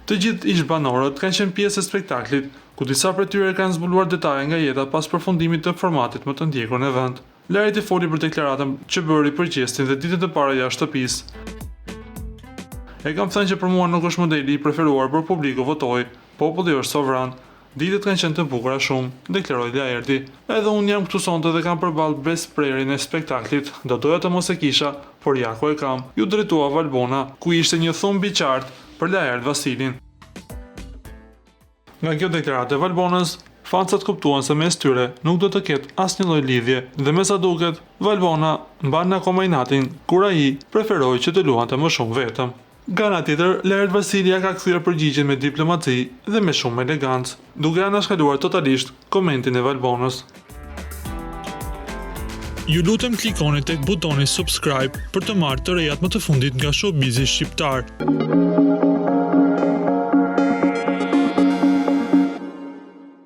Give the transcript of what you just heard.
Të gjithë ish-banorët kanë qenë pjesë e spektaklit, ku disa prej tyre kanë zbuluar detaje nga jeta pas përfundimit të formatit më të ndjekur në vend. Lajreti foli për deklaratën që bëri për gjestin dhe ditët e para jashtë shtëpisë. E kam thënë që për mua nuk është modeli i preferuar për publiku votoj, populli është sovran. Ditët kanë qenë të bukura shumë, deklaroi Lajreti. Edhe unë jam këtu sonte dhe kam përballë besprerjen e spektaklit, do doja të mos e kisha, por ja ku e kam. Ju drejtua Valbona, ku ishte një thumb i qartë për Lajert Vasilin. Nga kjo deklaratë e Valbonës, fancat kuptuan se mes tyre nuk do të ketë asnjë lloj lidhje dhe me sa duket, Valbona mban akoma inatin kur ai preferoi që të luante më shumë vetëm. Nga ana tjetër, Lajert Vasilia ka kthyer përgjigjen me diplomaci dhe me shumë elegancë, duke anashkaluar totalisht komentin e Valbonës. Ju lutem klikoni tek butoni subscribe për të marrë të rejat më të fundit nga showbizi shqiptar.